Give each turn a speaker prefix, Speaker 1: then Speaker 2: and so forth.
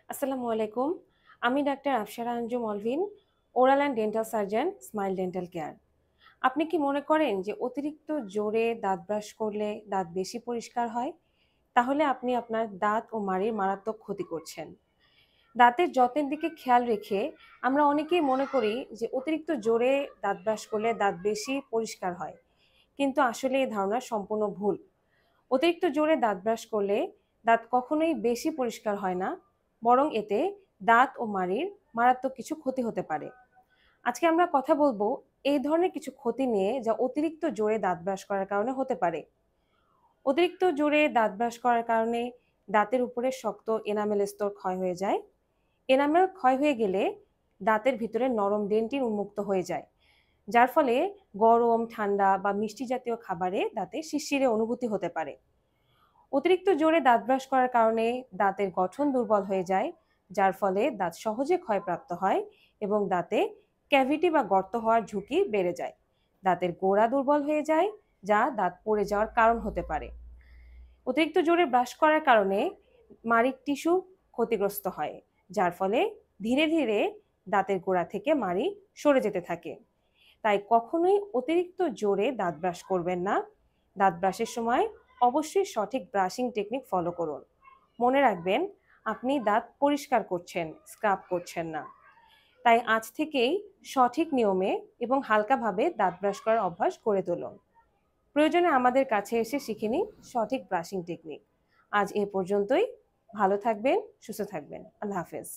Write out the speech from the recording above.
Speaker 1: আসসালামু আলাইকুম। আমি doctor Afsara Anjum Olvin, oral and dental surgeon, smile dental care. আপনি কি মনে করেন যে অতিরিক্ত জোরে দাঁত ব্রাশ করলে দাঁত বেশি পরিষ্কার হয়? তাহলে আপনি আপনার দাঁত ও মাড়ির মারাত্মক ক্ষতি করছেন। দাঁতের যত্নের দিকে খেয়াল রেখে আমরা অনেকেই মনে করি যে অতিরিক্ত জোরে দাঁত ব্রাশ করলে দাঁত বেশি পরিষ্কার হয়। কিন্তু আসলে এই ধারণা সম্পূর্ণ ভুল। অতিরিক্ত জোরে দাঁত ব্রাশ করলে দাঁত কখনোই বেশি পরিষ্কার হয় না, বরং এতে দাঁত ও মাড়ির মারাত্মক কিছু ক্ষতি হতে পারে। আজকে আমরা কথা বলবো এই ধরনের কিছু ক্ষতি নিয়ে যা অতিরিক্ত জোরে দাঁত ব্রাশ করার কারণে হতে পারে। অতিরিক্ত জোরে দাঁত ব্রাশ করার কারণে দাঁতের উপরে শক্ত এনামেল স্তর ক্ষয় হয়ে যায়। এনামেল ক্ষয় হয়ে গেলে দাঁতের ভিতরে নরম ডেন্টিন উন্মুক্ত হয়ে যায়, যার ফলে গরম, ঠান্ডা বা মিষ্টি জাতীয় খাবারে দাঁতে শিরশিরে অনুভূতি হতে পারে। অতিরিক্ত জোরে দাঁত ব্রাশ করার কারণে দাঁতের গঠন দুর্বল হয়ে যায়, যার ফলে দাঁত সহজে ক্ষয়প্রাপ্ত হয় এবং দাঁতে ক্যাভিটি বা গর্ত হওয়ার ঝুঁকি বেড়ে যায়। দাঁতের গোড়া দুর্বল হয়ে যায়, যা দাঁত পড়ে যাওয়ার কারণ হতে পারে। অতিরিক্ত জোরে ব্রাশ করার কারণে মাড়ির টিস্যু ক্ষতিগ্রস্ত হয়, যার ফলে ধীরে ধীরে দাঁতের গোড়া থেকে মাড়ি সরে যেতে থাকে। তাই কখনোই অতিরিক্ত জোরে দাঁত ব্রাশ করবেন না। দাঁত ব্রাশের সময় অবশ্যই সঠিক ব্রাশিং টেকনিক ফলো করুন। মনে রাখবেন, আপনি দাঁত পরিষ্কার করছেন, স্ক্রাব করছেন না। তাই আজ থেকেই সঠিক নিয়মে এবং হালকাভাবে দাঁত ব্রাশ করার অভ্যাস গড়ে তুলুন। প্রয়োজনে আমাদের কাছে এসে শিখে নিন সঠিক ব্রাশিং টেকনিক। আজ এ পর্যন্তই। ভালো থাকবেন, সুস্থ থাকবেন। আল্লাহ হাফেজ।